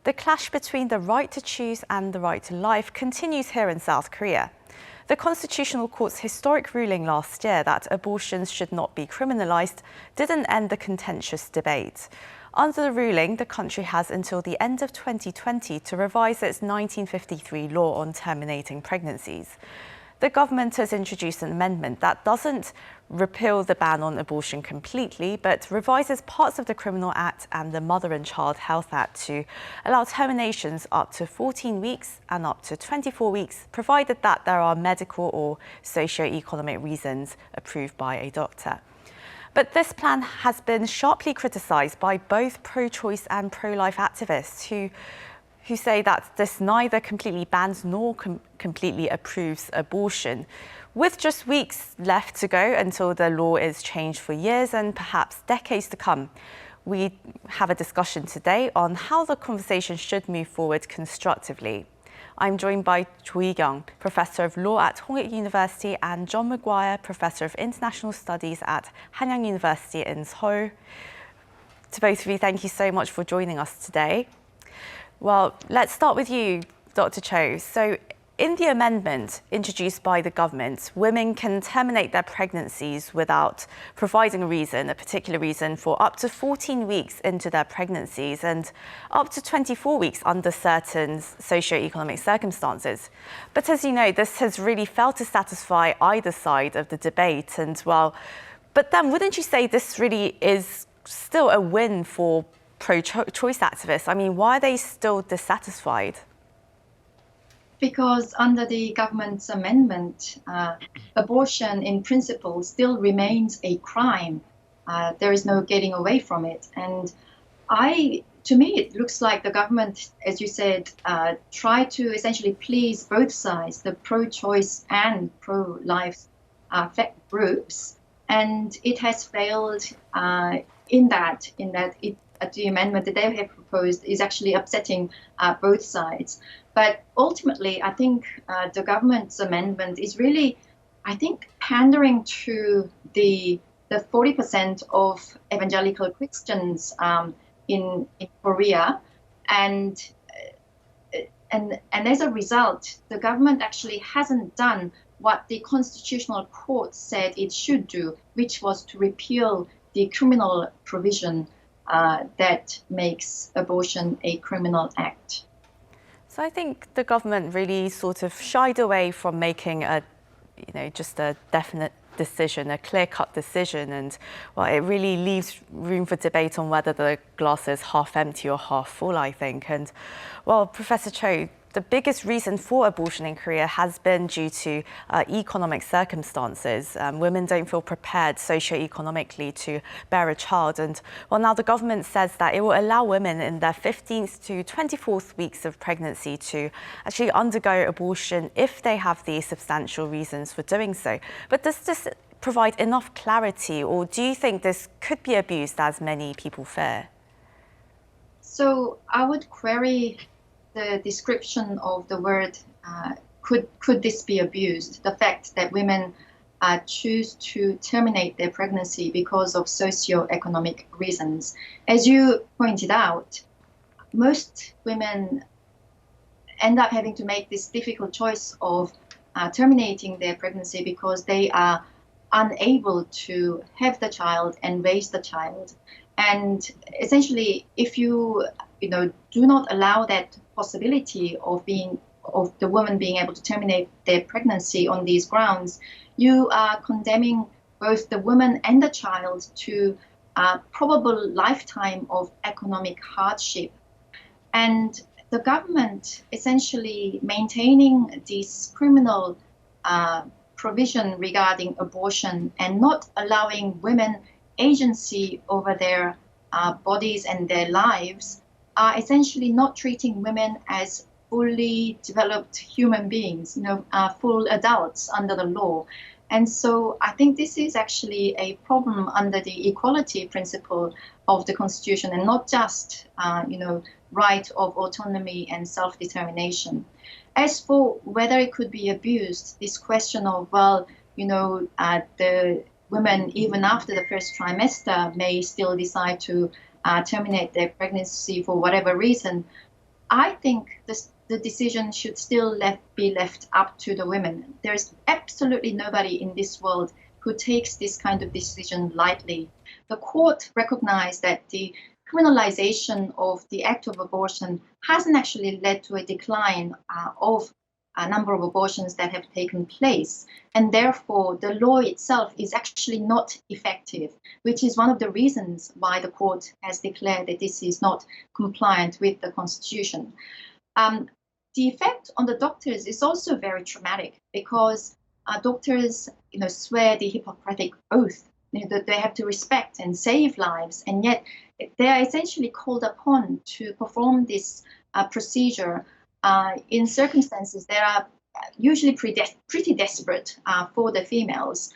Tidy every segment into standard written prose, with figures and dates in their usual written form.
The clash between the right to choose and the right to life continues here in South Korea. The Constitutional Court's historic ruling last year that abortions should not be criminalized didn't end the contentious debate. Under the ruling, the country has until the end of 2020 to revise its 1953 law on terminating pregnancies. The government has introduced an amendment that doesn't repeal the ban on abortion completely, but revises parts of the Criminal Act and the Mother and Child Health Act to allow terminations up to 14 weeks and up to 24 weeks, provided that there are medical or socio-economic reasons approved by a doctor. But this plan has been sharply criticised by both pro-choice and pro-life activists who say that this neither completely bans nor completely approves abortion. With just weeks left to go until the law is changed for years and perhaps decades to come, we have a discussion today on how the conversation should move forward constructively. I'm joined by Cho Hee-kyung, Professor of Law at Hongik University, and John Maguire, Professor of International Studies at Hanyang University in Seoul. To both of you, thank you so much for joining us today. Well, let's start with you, Dr. Cho. So, in the amendment introduced by the government, women can terminate their pregnancies without providing a particular reason, for up to 14 weeks into their pregnancies and up to 24 weeks under certain socio-economic circumstances. But as you know, this has really failed to satisfy either side of the debate. And well, but then wouldn't you say this really is still a win for pro-choice activists? I mean, why are they still dissatisfied? Because under the government's amendment, abortion in principle still remains a crime. There is no getting away from it. And to me, it looks like the government, as you said, tried to essentially please both sides, the pro-choice and pro-life groups. And it has failed in that the amendment that they have proposed is actually upsetting both sides. But ultimately, I think the government's amendment is really, pandering to the 40% of evangelical Christians in Korea, and as a result, the government actually hasn't done what the Constitutional Court said it should do, which was to repeal the criminal provision that makes abortion a criminal act. So I think the government really sort of shied away from making just a definite decision, a clear-cut decision, and well, it really leaves room for debate on whether the glass is half empty or half full, I think. And well, Professor Cho, the biggest reason for abortion in Korea has been due to economic circumstances. Women don't feel prepared socio-economically to bear a child. And well, now the government says that it will allow women in their 15th to 24th weeks of pregnancy to actually undergo abortion if they have the substantial reasons for doing so. But does this provide enough clarity, or do you think this could be abused as many people fear? So I would query the description of the word, could this be abused? The fact that women choose to terminate their pregnancy because of socio-economic reasons. As you pointed out, most women end up having to make this difficult choice of terminating their pregnancy because they are unable to have the child and raise the child. And essentially, if you do not allow that possibility of the woman being able to terminate their pregnancy on these grounds, you are condemning both the woman and the child to a probable lifetime of economic hardship. And the government essentially maintaining this criminal provision regarding abortion and not allowing women agency over their bodies and their lives are essentially not treating women as fully developed human beings, full adults under the law. And so I think this is actually a problem under the equality principle of the Constitution, and not just, right of autonomy and self-determination. As for whether it could be abused, this question of, the women, even after the first trimester, may still decide to terminate their pregnancy for whatever reason. I think the decision should still be left up to the women. There's absolutely nobody in this world who takes this kind of decision lightly. The court recognized that the criminalization of the act of abortion hasn't actually led to a decline of a number of abortions that have taken place. And therefore, the law itself is actually not effective, which is one of the reasons why the court has declared that this is not compliant with the Constitution. The effect on the doctors is also very traumatic because doctors, swear the Hippocratic oath that they have to respect and save lives, and yet they are essentially called upon to perform this procedure in circumstances that are usually pretty desperate for the females.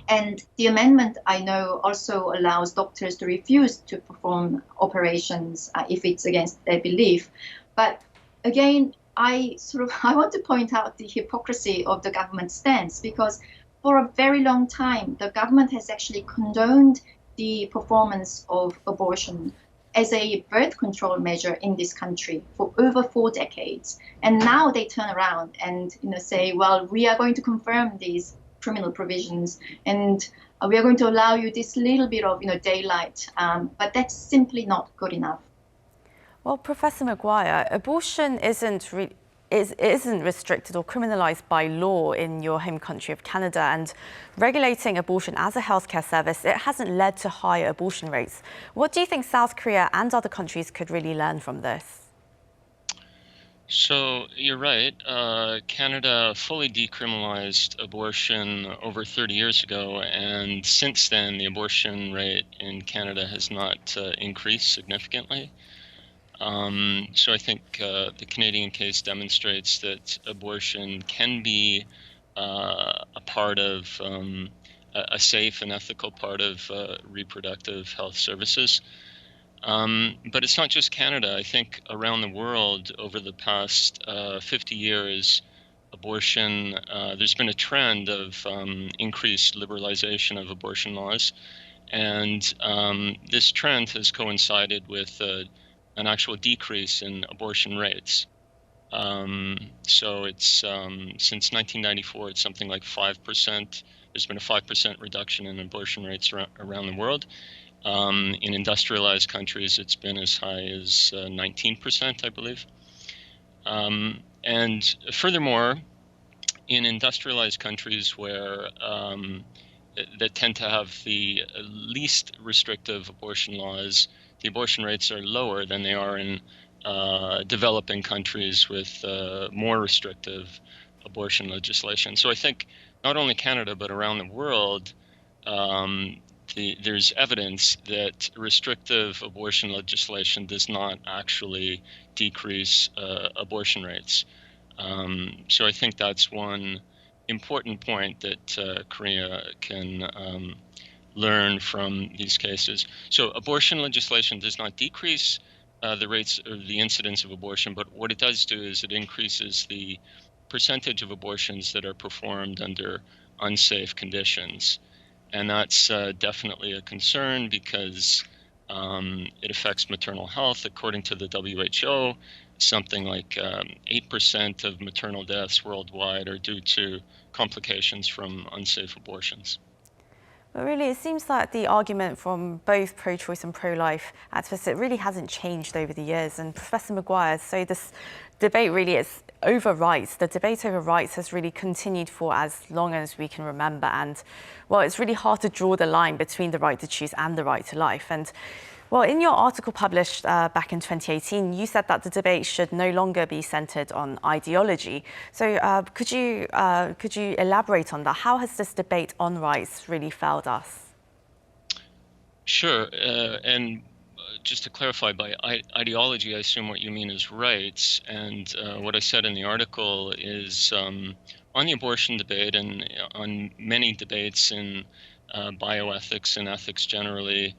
And the amendment, I know, also allows doctors to refuse to perform operations if it's against their belief. But again, I want to point out the hypocrisy of the government stance, because for a very long time, the government has actually condoned the performance of abortion as a birth control measure in this country for over 4 decades. And now they turn around and say, well, we are going to confirm these criminal provisions and we are going to allow you this little bit of daylight. But that's simply not good enough. Well, Professor Maguire, abortion isn't restricted or criminalised by law in your home country of Canada, and regulating abortion as a healthcare service, it hasn't led to higher abortion rates. What do you think South Korea and other countries could really learn from this? So you're right. Canada fully decriminalized abortion over 30 years ago, and since then the abortion rate in Canada has not increased significantly. So I think the Canadian case demonstrates that abortion can be a part of a safe and ethical part of reproductive health services. But it's not just Canada. I think around the world over the past 50 years, abortion, there's been a trend of increased liberalization of abortion laws. And this trend has coincided with an actual decrease in abortion rates. So it's since 1994, it's something like 5%. There's been a 5% reduction in abortion rates around the world. In industrialized countries, it's been as high as 19%, I believe. And furthermore, in industrialized countries where that tend to have the least restrictive abortion laws, the abortion rates are lower than they are in developing countries with more restrictive abortion legislation. So I think not only Canada, but around the world, there's evidence that restrictive abortion legislation does not actually decrease abortion rates. So I think that's one important point that Korea can learn from these cases. So abortion legislation does not decrease the rates or the incidence of abortion, but what it does do is it increases the percentage of abortions that are performed under unsafe conditions. And that's definitely a concern because it affects maternal health. According to the WHO, something like 8% of maternal deaths worldwide are due to complications from unsafe abortions. But really, it seems like the argument from both pro-choice and pro-life activists, it really hasn't changed over the years. And Professor Maguire, so this debate really is over rights. The debate over rights has really continued for as long as we can remember. And, well, it's really hard to draw the line between the right to choose and the right to life. And, well, in your article published back in 2018, you said that the debate should no longer be centred on ideology. So could you elaborate on that? How has this debate on rights really failed us? Sure. And just to clarify, by ideology, I assume what you mean is rights. And what I said in the article is on the abortion debate and on many debates in bioethics and ethics generally,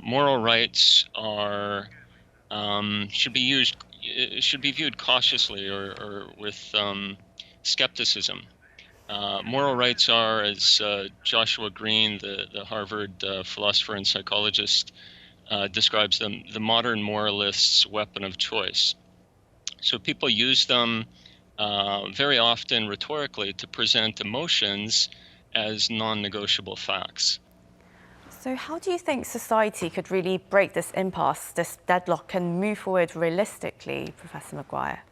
moral rights are should be viewed cautiously or with skepticism. Moral rights are, as Joshua Green, the Harvard philosopher and psychologist, describes them, the modern moralist's weapon of choice. So people use them very often rhetorically to present emotions as non-negotiable facts. So how do you think society could really break this impasse, this deadlock, and move forward realistically, Professor Maguire?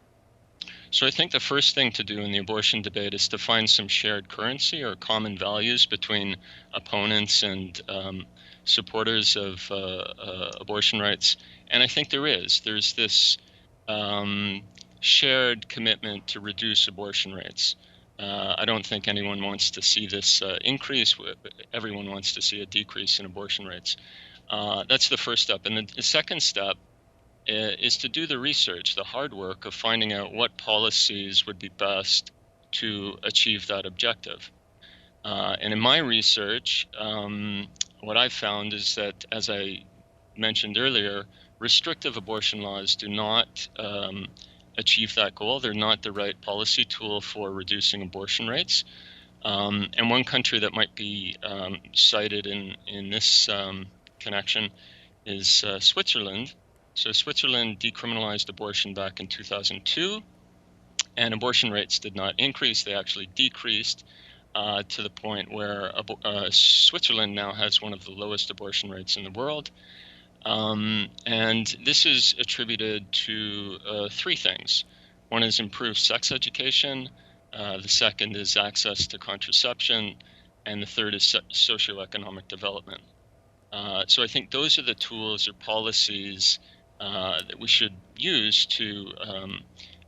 So I think the first thing to do in the abortion debate is to find some shared currency or common values between opponents and supporters of abortion rights. And I think there is. There's this shared commitment to reduce abortion rates. I don't think anyone wants to see this increase. Everyone wants to see a decrease in abortion rates. That's the first step. And the second step is to do the research, the hard work of finding out what policies would be best to achieve that objective. And in my research, what I've found is that, as I mentioned earlier, restrictive abortion laws do not achieve that goal. They're not the right policy tool for reducing abortion rates. And one country that might be cited in this connection is Switzerland. So Switzerland decriminalized abortion back in 2002, and abortion rates did not increase. They actually decreased to the point where Switzerland now has one of the lowest abortion rates in the world. And this is attributed to three things. One is improved sex education. The second is access to contraception. And the third is socioeconomic development. So I think those are the tools or policies that we should use to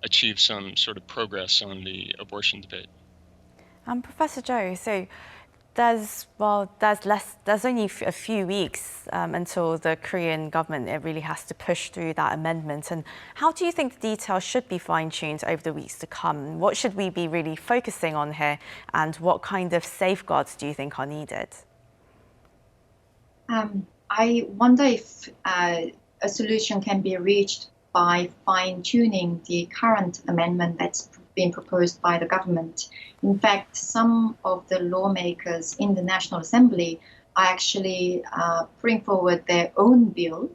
achieve some sort of progress on the abortion debate. Professor Zhou, so there's only a few weeks until the Korean government really has to push through that amendment. And how do you think the details should be fine-tuned over the weeks to come? What should we be really focusing on here, and what kind of safeguards do you think are needed? I wonder if a solution can be reached by fine-tuning the current amendment that's been proposed by the government. In fact, some of the lawmakers in the National Assembly are actually putting forward their own bill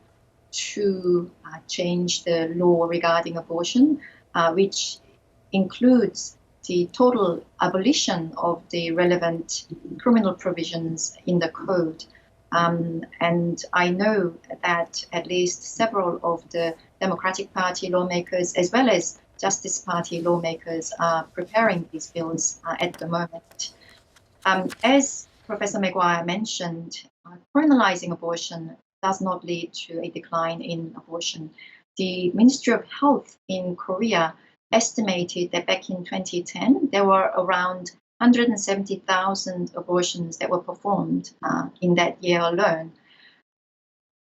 to change the law regarding abortion, which includes the total abolition of the relevant criminal provisions in the code. And I know that at least several of the Democratic Party lawmakers, as well as Justice Party lawmakers, are preparing these bills at the moment. As Professor Maguire mentioned, criminalizing abortion does not lead to a decline in abortion. The Ministry of Health in Korea estimated that back in 2010, there were around 170,000 abortions that were performed in that year alone.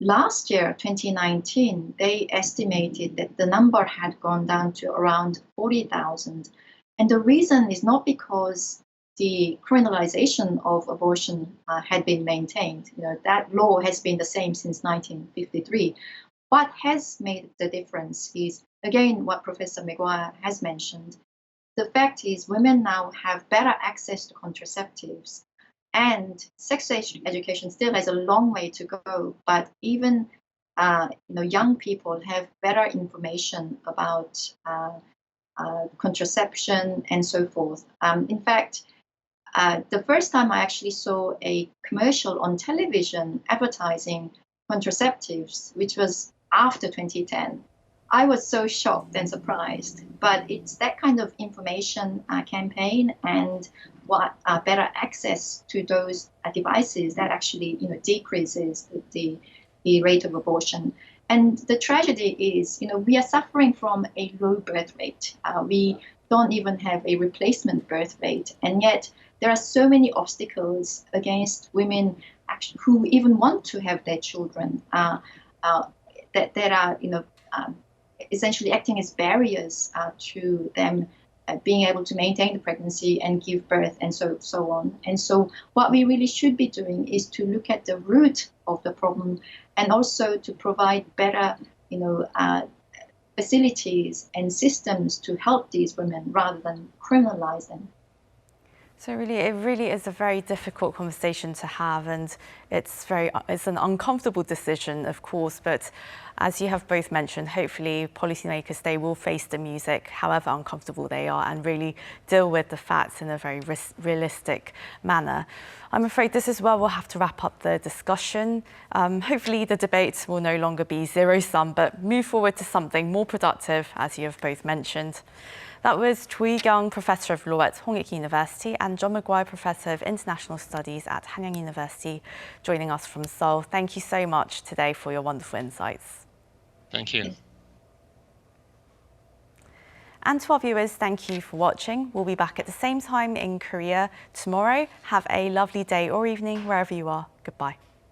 Last year, 2019, they estimated that the number had gone down to around 40,000. And the reason is not because the criminalization of abortion had been maintained. That law has been the same since 1953. What has made the difference is, again, what Professor Maguire has mentioned. The fact is, women now have better access to contraceptives, and sex education still has a long way to go. But even young people have better information about contraception and so forth. In fact, the first time I actually saw a commercial on television advertising contraceptives, which was after 2010. I was so shocked and surprised, but it's that kind of information campaign and what better access to those devices that actually decreases the rate of abortion. And the tragedy is, we are suffering from a low birth rate. We don't even have a replacement birth rate, and yet there are so many obstacles against women who even want to have their children that are essentially acting as barriers to them being able to maintain the pregnancy and give birth and so on. And so what we really should be doing is to look at the root of the problem and also to provide better facilities and systems to help these women rather than criminalize them. So it really is a very difficult conversation to have, and it's an uncomfortable decision, of course. But As you have both mentioned, hopefully policymakers, they will face the music, however uncomfortable they are, and really deal with the facts in a very realistic manner. I'm afraid this is where we'll have to wrap up the discussion. Hopefully the debate will no longer be zero-sum, but move forward to something more productive, as you have both mentioned. That was Choi Kyung, Professor of Law at Hongik University, and John Maguire, Professor of International Studies at Hanyang University, joining us from Seoul. Thank you so much today for your wonderful insights. Thank you. And to our viewers, thank you for watching. We'll be back at the same time in Korea tomorrow. Have a lovely day or evening wherever you are. Goodbye.